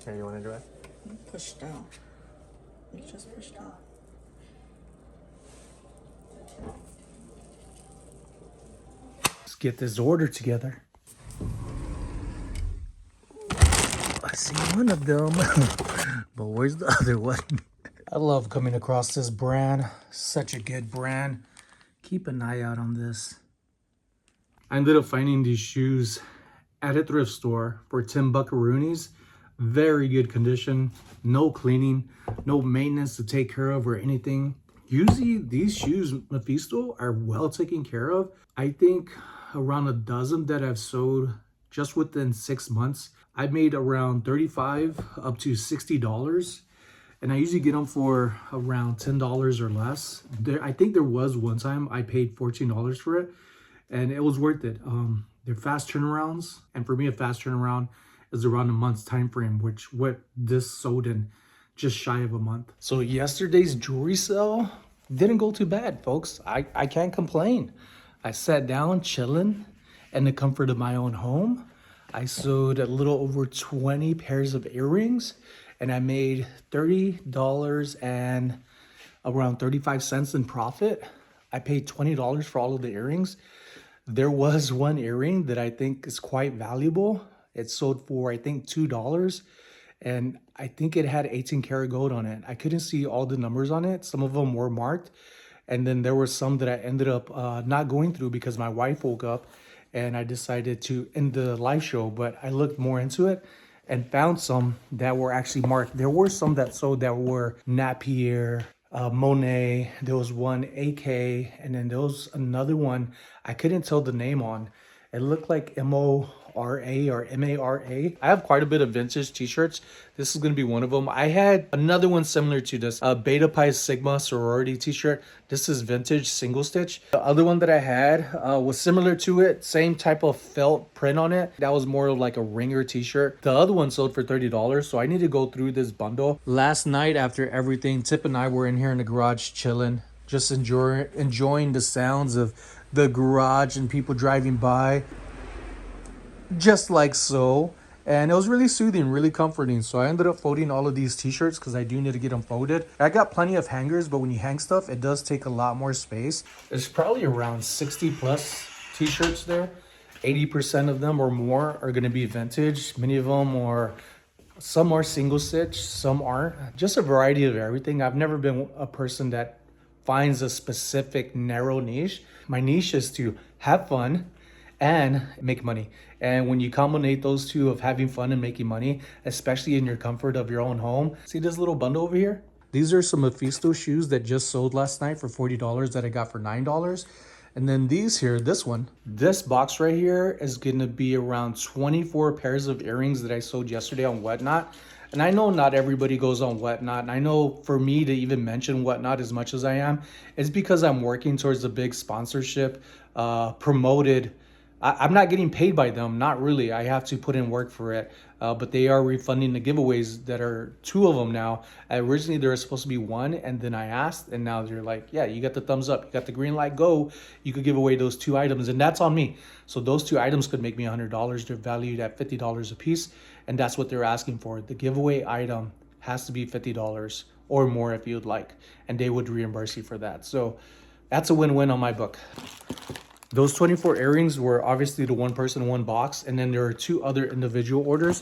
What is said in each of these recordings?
Here, you want to do it? Push down. You just push down. Let's get this order together. I see one of them, but where's the other one? I love coming across this brand. Such a good brand. Keep an eye out on this. I ended up finding these shoes at a thrift store for 10 buckaroonies. Very good condition, no cleaning, no maintenance to take care of or anything. Usually these shoes, Mephisto, are well taken care of. I think around a dozen that I've sold just within 6 months, I made around $35 up to $60. And I usually get them for around $10 or less. I think there was one time I paid $14 for it, and it was worth it. They're fast turnarounds, and for me, a fast turnaround is around a month's time frame, which what this sold in just shy of a month. So yesterday's jewelry sale didn't go too bad, folks. I can't complain. I sat down chilling in the comfort of my own home. I sold a little over 20 pairs of earrings, and I made $30 and around 35 cents in profit. I paid $20 for all of the earrings. There was one earring that I think is quite valuable. It sold for, I think, $2. And I think it had 18 karat gold on it. I couldn't see all the numbers on it. Some of them were marked. And then there were some that I ended up not going through because my wife woke up and I decided to end the live show. But I looked more into it and found some that were actually marked. There were some that sold that were Napier, Monet. There was one AK, and then there was another one I couldn't tell the name on. It looked like MORA or MARA. I have quite a bit of vintage t-shirts. This is going to be one of them. I had another one similar to this, a Beta Pi Sigma sorority t-shirt. This is vintage single stitch. The other one that I had was similar to it. Same type of felt print on it. That was more of like a ringer t-shirt. The other one sold for $30. So I need to go through this bundle. Last night after everything, Tip and I were in here in the garage chilling. Just enjoying the sounds of the garage and people driving by, just like so. And it was really soothing, really comforting. So I ended up folding all of these t-shirts because I do need to get them folded. I got plenty of hangers, but when you hang stuff, it does take a lot more space. There's probably around 60 plus t-shirts there. 80% of them or more are going to be vintage. Many of them are, some are single stitch, some aren't. Just a variety of everything. I've never been a person that finds a specific narrow niche. My niche is to have fun and make money. And when you combine those two of having fun and making money, especially in your comfort of your own home, see this little bundle over here? These are some Mephisto shoes that just sold last night for $40 that I got for $9. And then these here, this box right here is gonna be around 24 pairs of earrings that I sold yesterday on Whatnot. And I know not everybody goes on Whatnot. And I know for me to even mention Whatnot as much as I am, it's because I'm working towards a big sponsorship, promoted. I'm not getting paid by them, not really. I have to put in work for it, but they are refunding the giveaways that are 2 of them now. Originally, there was supposed to be 1, and then I asked, and now they're like, yeah, you got the thumbs up, you got the green light, go. You could give away those 2 items, and that's on me. So those 2 items could make me $100. They're valued at $50 a piece, and that's what they're asking for. The giveaway item has to be $50 or more if you'd like, and they would reimburse you for that. So that's a win-win on my book. Those 24 earrings were obviously the 1 person, 1 box. And then there are 2 other individual orders.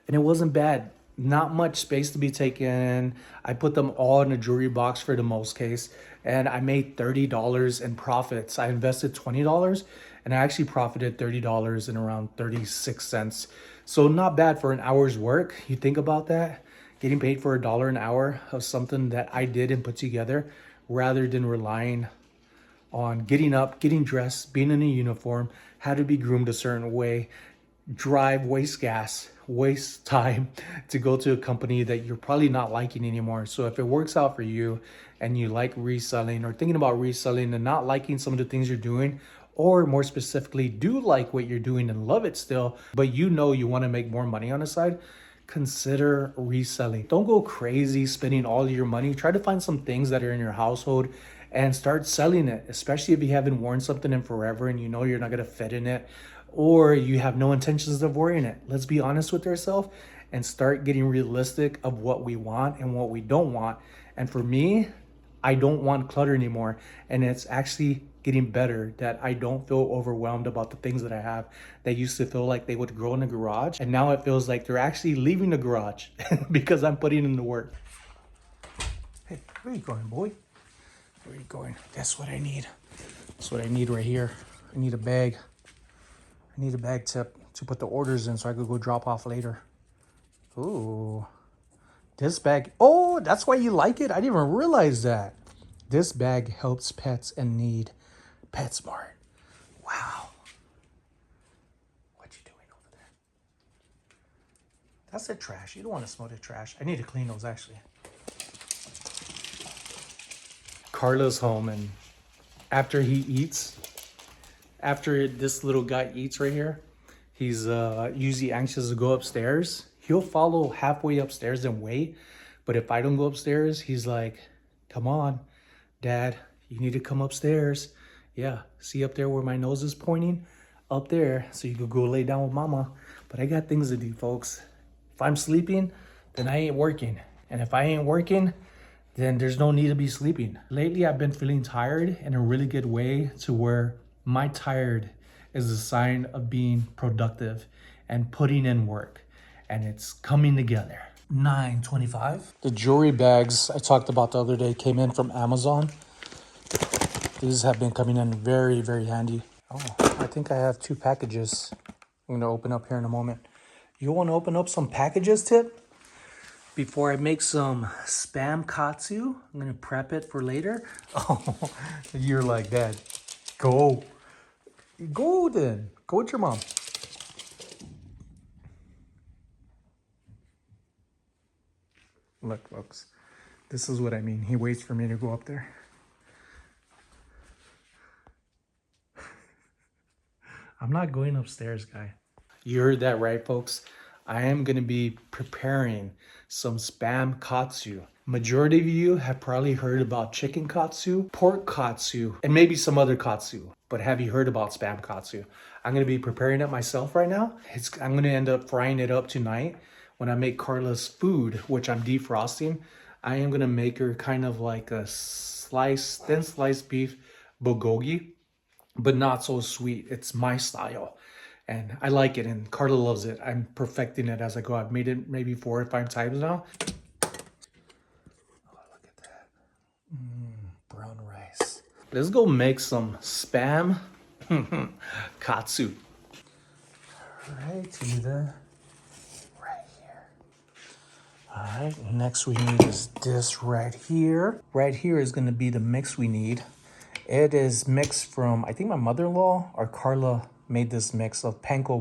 And it wasn't bad. Not much space to be taken. I put them all in a jewelry box for the most case. And I made $30 in profits. I invested $20 and I actually profited $30 and around 36 cents. So not bad for an hour's work. You think about that? Getting paid for $1 an hour of something that I did and put together rather than relying on getting up, getting dressed, being in a uniform, how to be groomed a certain way, drive, waste gas, waste time to go to a company that you're probably not liking anymore. So if it works out for you and you like reselling or thinking about reselling and not liking some of the things you're doing, or more specifically, do like what you're doing and love it still, but you know you want to make more money on the side, consider reselling. Don't go crazy spending all your money. Try to find some things that are in your household and start selling it, especially if you haven't worn something in forever and you know you're not going to fit in it, or you have no intentions of wearing it. Let's be honest with ourselves and start getting realistic of what we want and what we don't want. And for me, I don't want clutter anymore. And it's actually getting better that I don't feel overwhelmed about the things that I have that used to feel like they would grow in the garage. And now it feels like they're actually leaving the garage because I'm putting in the work. Hey, where are you going, boy? Where are you going? That's what I need. That's what I need right here. I need a bag. I need a bag to put the orders in so I could go drop off later. Ooh. This bag, oh, that's why you like it? I didn't even realize that. This bag helps pets in need. PetSmart. Wow. What you doing over there? That's the trash. You don't want to smell the trash. I need to clean those actually. Carla's home, and after he eats, after this little guy eats right here, he's usually anxious to go upstairs. He'll follow halfway upstairs and wait. But if I don't go upstairs, he's like, come on, Dad, you need to come upstairs. Yeah, see up there where my nose is pointing? Up there, so you could go lay down with Mama. But I got things to do, folks. If I'm sleeping, then I ain't working. And if I ain't working, then there's no need to be sleeping. Lately, I've been feeling tired in a really good way to where my tired is a sign of being productive and putting in work. And it's coming together. $9.25. The jewelry bags I talked about the other day came in from Amazon. These have been coming in very, very handy. Oh, I think I have 2 packages I'm gonna open up here in a moment. You wanna open up some packages, Tip? Before I make some Spam katsu, I'm gonna prep it for later. Oh, you're like, Dad, go. Go then, go with your mom. Look, folks, this is what I mean. He waits for me to go up there. I'm not going upstairs, guy. You heard that right, folks. I am going to be preparing some Spam katsu. Majority of you have probably heard about chicken katsu, pork katsu, and maybe some other katsu. But have you heard about Spam katsu? I'm going to be preparing it myself right now. I'm going to end up frying it up tonight. When I make Carla's food, which I'm defrosting, I am going to make her kind of like a thin sliced beef bulgogi, but not so sweet. It's my style. And I like it, and Carla loves it. I'm perfecting it as I go. I've made it maybe 4 or 5 times now. Oh, look at that. Brown rice. Let's go make some Spam katsu. Right here. Right here. All right, next we need is this right here. Right here is going to be the mix we need. It is mixed from, I think my mother-in-law or Carla made this mix of panko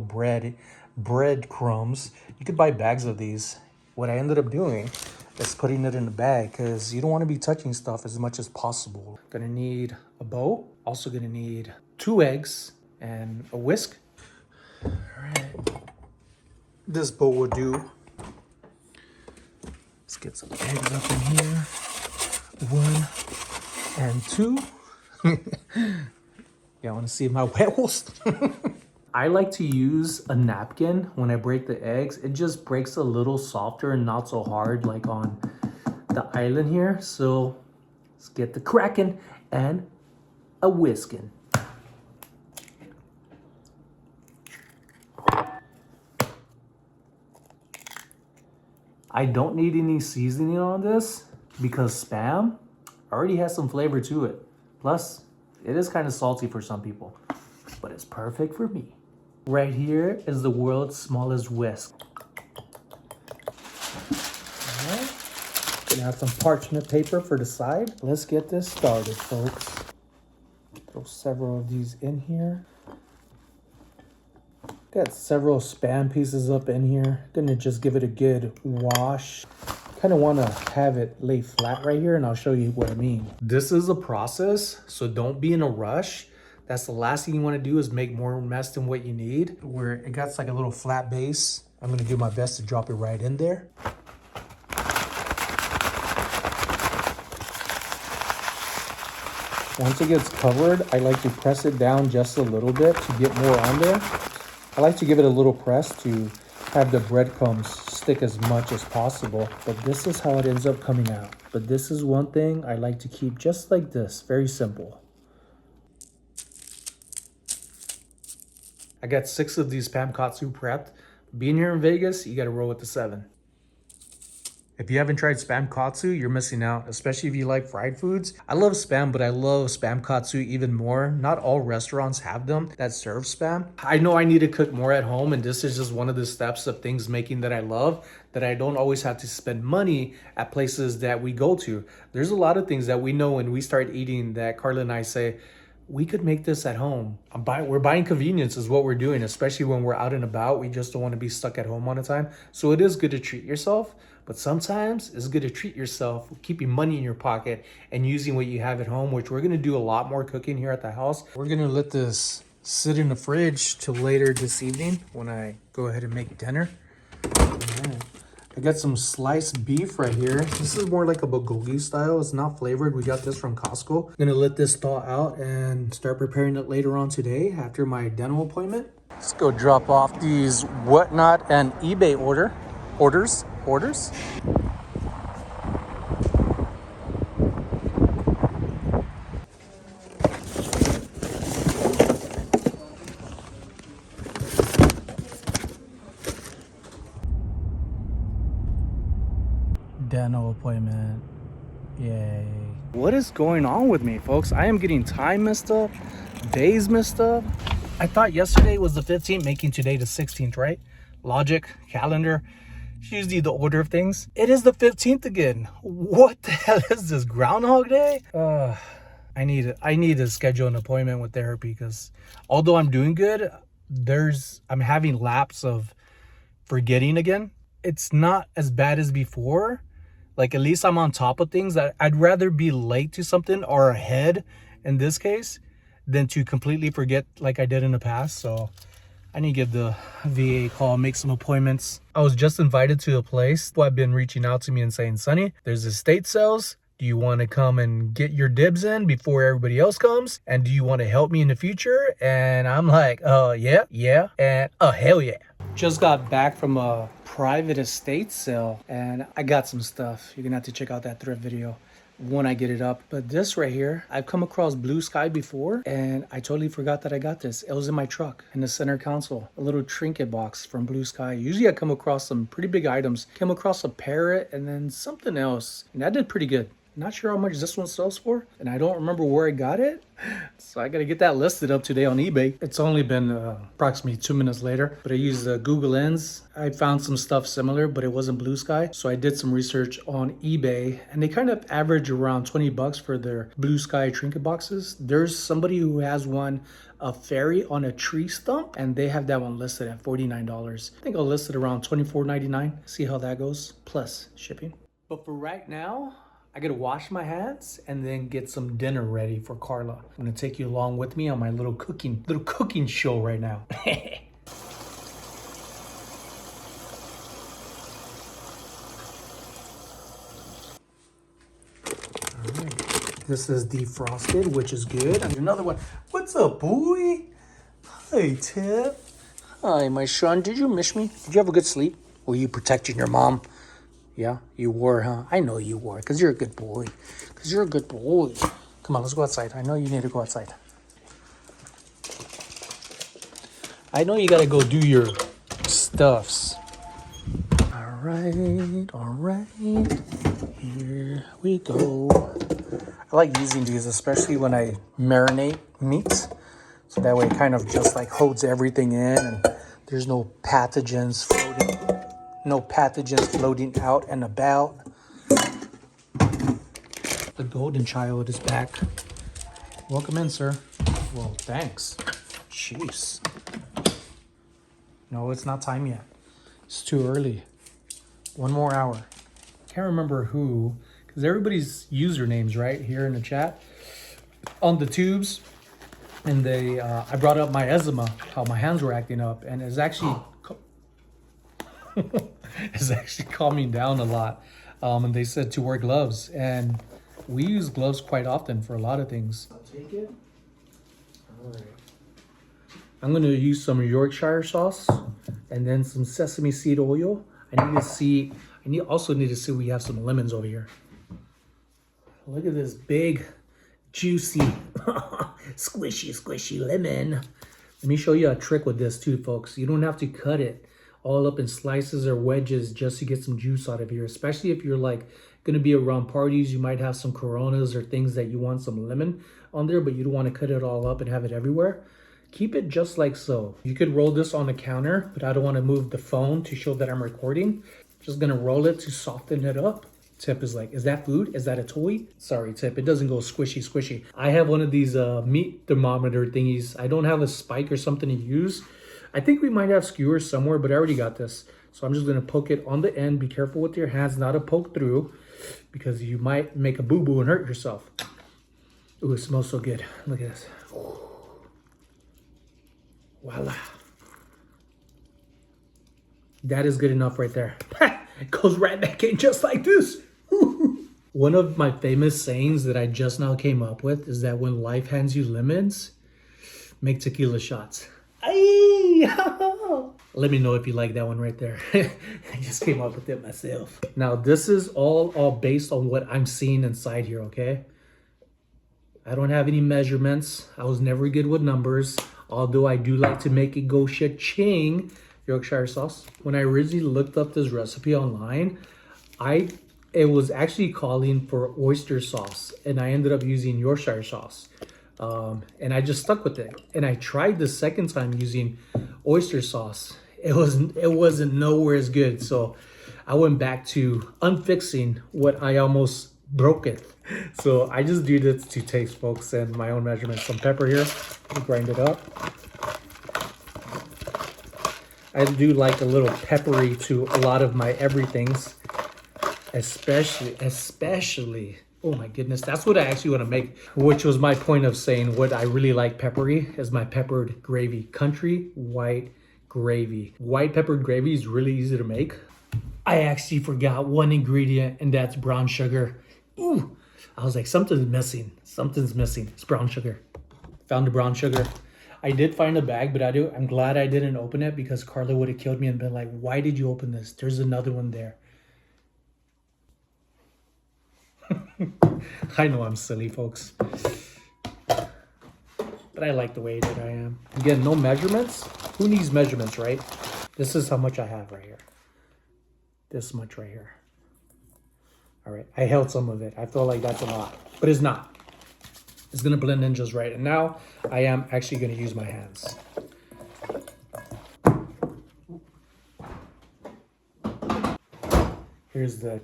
bread crumbs. You could buy bags of these. What I ended up doing is putting it in a bag because you don't want to be touching stuff as much as possible. Gonna need a bowl. Also gonna need 2 eggs and a whisk. All right, this bowl will do. Let's get some eggs up in here. 1 and 2. Yeah, I want to see my huevos. I like to use a napkin when I break the eggs. It just breaks a little softer and not so hard like on the island here. So let's get the cracking and a whisking. I don't need any seasoning on this because Spam already has some flavor to it. Plus, it is kind of salty for some people, but it's perfect for me. Right here is the world's smallest whisk. All right, gonna have some parchment paper for the side. Let's get this started, folks. Throw several of these in here. Got several Spam pieces up in here. Gonna just give it a good wash. Kind of want to have it lay flat right here, and I'll show you what I mean. This is a process, so don't be in a rush. That's the last thing you want to do is make more mess than what you need. Where it got like a little flat base, I'm going to do my best to drop it right in there. Once it gets covered, I like to press it down just a little bit to get more on there. I like to give it a little press to have the breadcrumbs stick as much as possible, but this is how it ends up coming out. But this is one thing I like to keep just like this, very simple. I got 6 of these Spam katsu prepped. Being here in Vegas, you gotta roll with the 7. If you haven't tried Spam katsu, you're missing out, especially if you like fried foods. I love Spam, but I love Spam katsu even more. Not all restaurants have them that serve Spam. I know I need to cook more at home, and this is just one of the steps of things making that I love, that I don't always have to spend money at places that we go to. There's a lot of things that we know when we start eating that Carla and I say, we could make this at home. We're buying convenience is what we're doing, especially when we're out and about. We just don't want to be stuck at home all the time. So it is good to treat yourself, but sometimes it's good to treat yourself, keeping money in your pocket and using what you have at home, which we're gonna do a lot more cooking here at the house. We're gonna let this sit in the fridge till later this evening when I go ahead and make dinner. I got some sliced beef right here. This is more like a bulgogi style. It's not flavored. We got this from Costco. I'm gonna let this thaw out and start preparing it later on today after my dental appointment. Let's go drop off these Whatnot and eBay orders. Dental appointment. Yay. What is going on with me, folks? I am getting time messed up, days messed up. I thought yesterday was the 15th, making today the 16th, right? Logic, calendar, it's usually the order of things. It is the 15th again. What the hell is this, Groundhog Day? I need to schedule an appointment with therapy because although I'm doing good, I'm having lapse of forgetting again. It's not as bad as before. Like, at least I'm on top of things. I'd rather be late to something or ahead in this case than to completely forget like I did in the past. So I need to give the VA a call, make some appointments. I was just invited to a place who have been reaching out to me and saying, Sonny, there's estate sales. Do you want to come and get your dibs in before everybody else comes? And do you want to help me in the future? And I'm like, yeah, and hell yeah. Just got back from a private estate sale and I got some stuff. You're gonna have to check out that thrift video when I get it up. But this right here, I've come across Blue Sky before and I totally forgot that I got this. It was in my truck in the center console, a little trinket box from Blue Sky. Usually I come across some pretty big items. Came across a parrot and then something else, and that did pretty good. Not sure how much this one sells for, and I don't remember where I got it. So I gotta get that listed up today on eBay. It's only been approximately 2 minutes later, but I used Google Lens. I found some stuff similar, but it wasn't Blue Sky. So I did some research on eBay, and they kind of average around 20 bucks for their Blue Sky trinket boxes. There's somebody who has one, a fairy on a tree stump, and they have that one listed at $49. I think I'll list it around $24.99. See how that goes, plus shipping. But for right now, I gotta wash my hands and then get some dinner ready for Carla. I'm gonna take you along with me on my little cooking show right now. All right. This is defrosted, which is good. And another one. What's up, boy? Hi, Tip. Hi, my son. Did you miss me? Did you have a good sleep? Were you protecting your mom? Yeah, you were, huh? I know you were, because you're a good boy. Because you're a good boy. Come on, let's go outside. I know you need to go outside. I know you got to go do your stuffs. All right. Here we go. I like using these, especially when I marinate meats. So that way it kind of just like holds everything in and there's no pathogens floating. No pathogens floating out and about. The golden child is back. Welcome in, sir. Well, thanks. Jeez. No, it's not time yet. It's too early. 1 more hour. Can't remember who, because everybody's usernames right here in the chat on the tubes. And I brought up my eczema, how my hands were acting up, and it's actually is actually calming down a lot. And they said to wear gloves, and we use gloves quite often for a lot of things. I'll take it. All right. I'm gonna use some Yorkshire sauce and then some sesame seed oil. I also need to see we have some lemons over here. Look at this big, juicy, squishy lemon. Let me show you a trick with this too, folks. You don't have to cut it all up in slices or wedges just to get some juice out of here, especially if you're like gonna be around parties. You might have some Coronas or things that you want some lemon on there, but you don't want to cut it all up and have it everywhere. Keep it just like so. You could roll this on the counter, but I don't want to move the phone to show that I'm recording. Just gonna roll it to soften it up. Tip is like, is that food? Is that a toy? Sorry, Tip, it doesn't go squishy. I have one of these meat thermometer thingies. I don't have a spike or something to use. I think we might have skewers somewhere, but I already got this. So I'm just gonna poke it on the end. Be careful with your hands not to poke through because you might make a boo-boo and hurt yourself. Ooh, it smells so good. Look at this. Voila. That is good enough right there. It goes right back in just like this. One of my famous sayings that I just now came up with is that when life hands you lemons, make tequila shots. Ay! Let me know if you like that one right there. I just came up with it myself. Now this is all based on what I'm seeing inside here, okay? I don't have any measurements. I was never good with numbers, although I do like to make it go cha-ching. Yorkshire sauce. When I originally looked up this recipe online, it was actually calling for oyster sauce, and I ended up using Yorkshire sauce. And I just stuck with it. And I tried the second time using oyster sauce. It wasn't nowhere as good. So I went back to unfixing what I almost broke it. So I just do this to taste, folks, and my own measurements. Some pepper here, grind it up. I do like a little peppery to a lot of my everythings, especially, oh my goodness, that's what I actually want to make, which was my point of saying what I really like peppery is my peppered gravy, country white gravy. White peppered gravy is really easy to make. I actually forgot one ingredient, and that's brown sugar. Ooh, I was like, something's missing. It's brown sugar. Found the brown sugar. I did find a bag, but I'm glad I didn't open it because Carla would have killed me and been like, why did you open this? There's another one there. I know I'm silly, folks. But I like the way that I am. Again, no measurements. Who needs measurements, right? This is how much I have right here. This much right here. All right, I held some of it. I feel like that's a lot, but it's not. It's gonna blend in just right. And now I am actually gonna use my hands. Here's the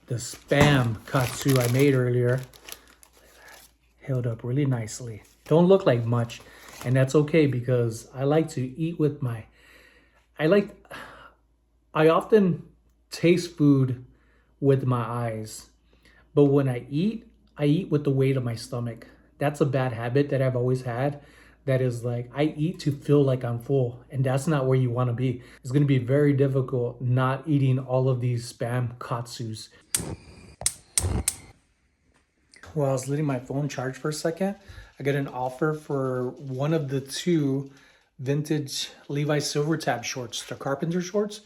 Spam katsu I made earlier. Held up really nicely. Don't look like much, and that's okay because I like to eat with my, I often taste food with my eyes, but when I eat with the weight of my stomach. That's a bad habit that I've always had. That is like, I eat to feel like I'm full, and that's not where you want to be. It's going to be very difficult not eating all of these Spam katsus. While I was letting my phone charge for a second, I got an offer for one of the two vintage Levi Silver Tab shorts, the carpenter shorts.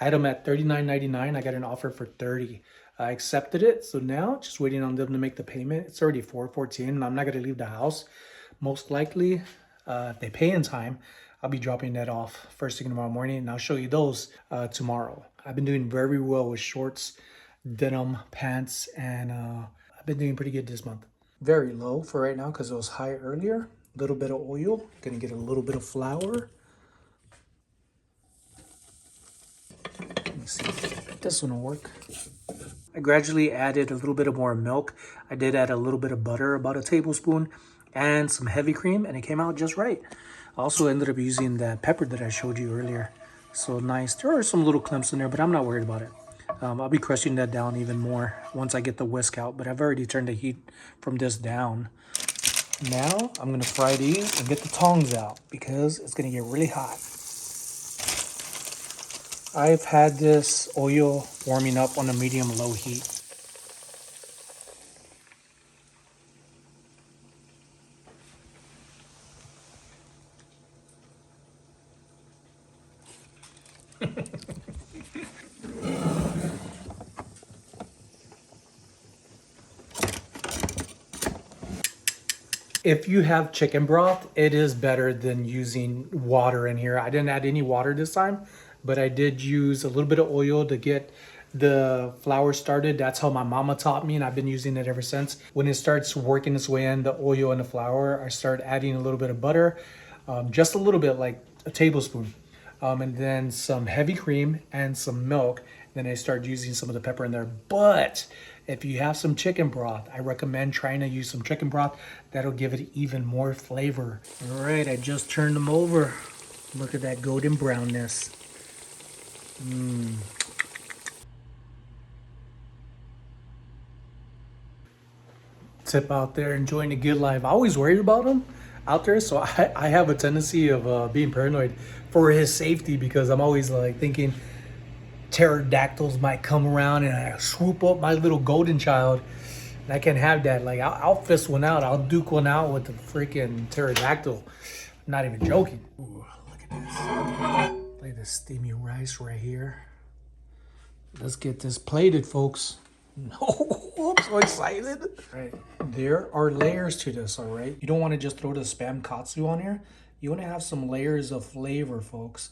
I had them at $39.99. I got an offer for $30. I accepted it, so now just waiting on them to make the payment. It's already 4:14, and I'm not gonna leave the house. Most likely, if they pay in time, I'll be dropping that off first thing tomorrow morning, and I'll show you those tomorrow. I've been doing very well with shorts, denim, pants, and I've been doing pretty good this month. Very low for right now because it was high earlier. A little bit of oil, gonna get a little bit of flour. Let me see if this one will work. I gradually added a little bit of more milk. I did add a little bit of butter, about a tablespoon, and some heavy cream, and it came out just right. I also ended up using that pepper that I showed you earlier. So nice. There are some little clumps in there, but I'm not worried about it. I'll be crushing that down even more once I get the whisk out, but I've already turned the heat from this down. Now I'm gonna fry these and get the tongs out because it's gonna get really hot. I've had this oil warming up on a medium-low heat. If you have chicken broth, it is better than using water in here. I didn't add any water this time, but I did use a little bit of oil to get the flour started. That's how my mama taught me, and I've been using it ever since. When it starts working its way in, the oil and the flour, I start adding a little bit of butter, just a little bit, like a tablespoon, and then some heavy cream and some milk. Then I start using some of the pepper in there. But if you have some chicken broth, I recommend trying to use some chicken broth. That'll give it even more flavor. All right, I just turned them over. Look at that golden brownness. Tip out there enjoying a good life. I always worry about him out there, so I have a tendency of being paranoid for his safety, because I'm always like thinking pterodactyls might come around and I swoop up my little golden child. And I can't have that. Like, I'll fist one out. I'll duke one out with the freaking pterodactyl. I'm not even joking. Ooh, look at this. Look at this steamy rice right here. Let's get this plated, folks. Oh, I'm so excited. All right, there are layers to this, all right? You don't want to just throw the spam katsu on here. You want to have some layers of flavor, folks.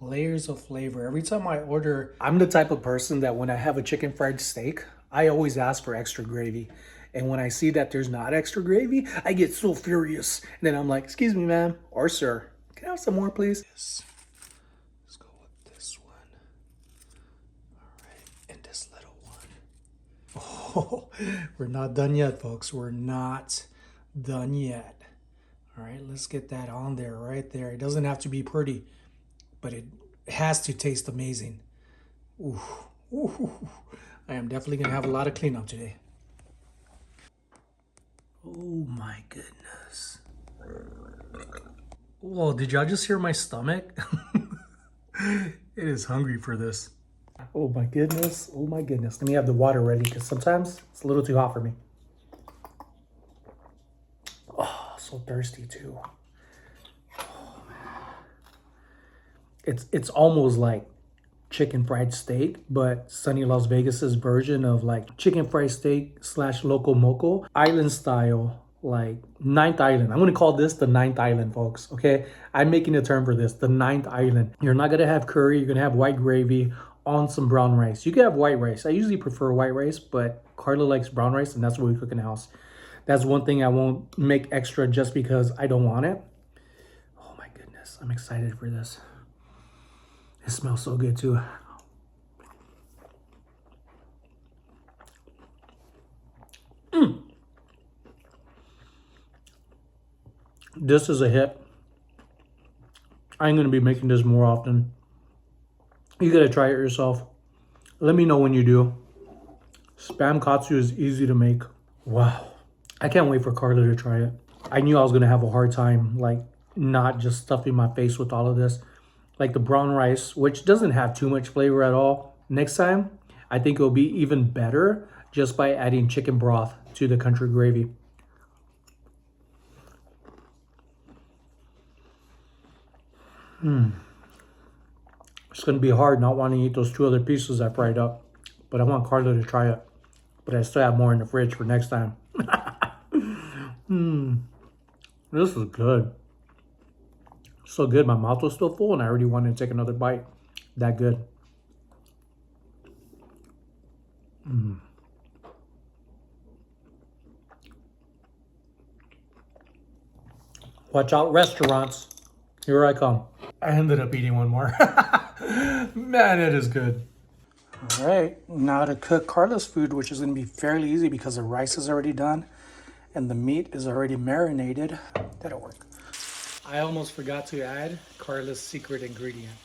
Layers of flavor. Every time I order, I'm the type of person that when I have a chicken fried steak, I always ask for extra gravy. And when I see that there's not extra gravy, I get so furious. And then I'm like, excuse me, ma'am, or sir, can I have some more, please? Yes. Let's go with this one. All right, and this little one. Oh, we're not done yet, folks. We're not done yet. All right, let's get that on there, right there. It doesn't have to be pretty, but it has to taste amazing. Ooh, ooh, I am definitely gonna have a lot of cleanup today. Oh my goodness. Whoa, did y'all just hear my stomach? It is hungry for this. Oh my goodness, oh my goodness. Let me have the water ready, because sometimes it's a little too hot for me. Oh, so thirsty too. It's almost like chicken fried steak, but Sunny Las Vegas's version of like chicken fried steak slash loco moco island style, like ninth island. I'm gonna call this the ninth island, folks. Okay, I'm making a term for this, the ninth island. You're not gonna have curry. You're gonna have white gravy on some brown rice. You can have white rice. I usually prefer white rice, but Carla likes brown rice, and that's what we cook in the house. That's one thing I won't make extra just because I don't want it. Oh my goodness, I'm excited for this. It smells so good too. This is a hit. I'm gonna be making this more often. You gotta try it yourself. Let me know when you do. Spam katsu is easy to make. Wow. I can't wait for Carla to try it. I knew I was gonna have a hard time, like, not just stuffing my face with all of this. Like the brown rice, which doesn't have too much flavor at all. Next time, I think it'll be even better just by adding chicken broth to the country gravy. It's gonna be hard not wanting to eat those two other pieces I fried up, but I want Carla to try it. But I still have more in the fridge for next time. This is good. So good. My mouth was still full and I already wanted to take another bite. That good. Watch out, restaurants. Here I come. I ended up eating one more. Man, it is good. All right, now to cook Carla's food, which is going to be fairly easy because the rice is already done and the meat is already marinated. That'll work. I almost forgot to add Carla's secret ingredient.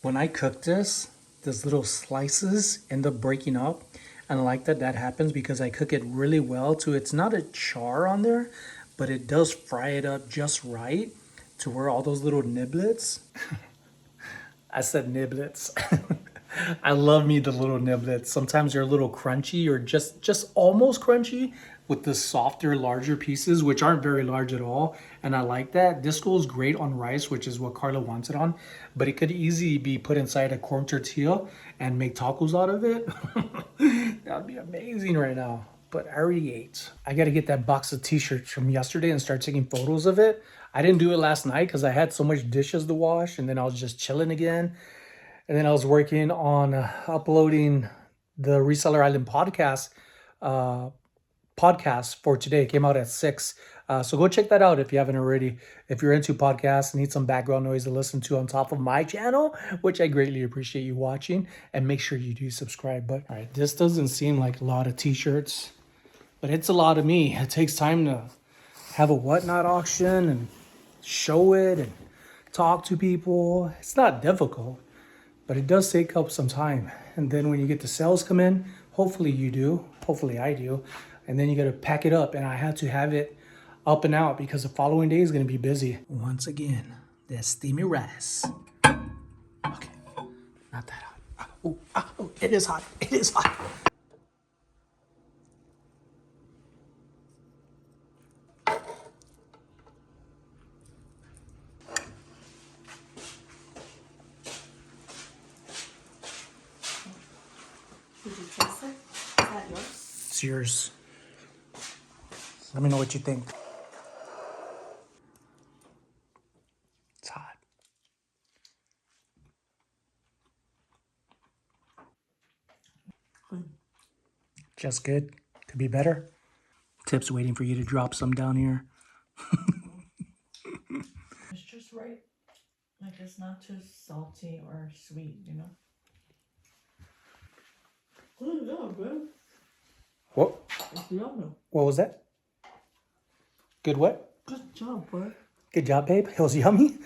When I cook this little slices end up breaking up. And I like that that happens because I cook it really well too. It's not a char on there, but it does fry it up just right to where all those little niblets. I said niblets. I love me the little niblets. Sometimes they're a little crunchy or just almost crunchy, with the softer, larger pieces, which aren't very large at all. And I like that. This goes great on rice, which is what Carla wants it on, but it could easily be put inside a corn tortilla and make tacos out of it. That would be amazing right now. But I already ate. I got to get that box of t-shirts from yesterday and start taking photos of it. I didn't do it last night because I had so much dishes to wash, and then I was just chilling again. And then I was working on uploading the Reseller Island podcast for today. It came out at 6. So go check that out if you haven't already. If you're into podcasts and need some background noise to listen to on top of my channel, which I greatly appreciate you watching, and make sure you do subscribe. But all right, this doesn't seem like a lot of t-shirts, but it's a lot of me. It takes time to have a whatnot auction and show it and talk to people. It's not difficult, but it does take up some time. And then when you get the sales come in, hopefully you do, hopefully I do, and then you got to pack it up. And I had to have it up and out because the following day is going to be busy. Once again, that steamy rice. Okay, not that hot. Oh, it is hot. It is hot. Did you taste it? Is that yours? It's yours. Let me know what you think. It's hot. Good. Just good. Could be better. Tip's waiting for you to drop some down here. It's just right. Like it's not too salty or sweet, you know? Good job, bro. What? It's yummy. What was that? Good what? Good job, bro. Good job, babe. It was yummy.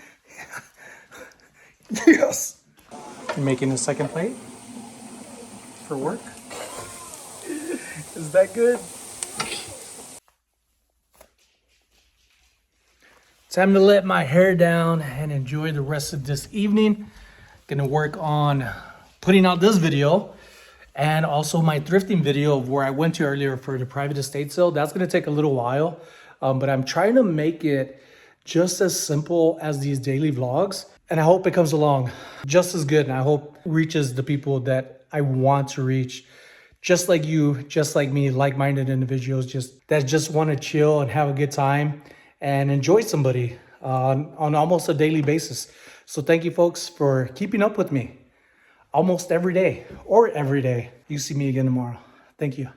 Yes. You're making a second plate for work? Is that good? Time to let my hair down and enjoy the rest of this evening. Gonna work on putting out this video and also my thrifting video of where I went to earlier for the private estate sale. That's gonna take a little while, but I'm trying to make it just as simple as these daily vlogs. And I hope it comes along just as good. And I hope it reaches the people that I want to reach. Just like you, just like me, like-minded individuals that just want to chill and have a good time and enjoy somebody on almost a daily basis. So thank you folks for keeping up with me almost every day or every day. You see me again tomorrow. Thank you.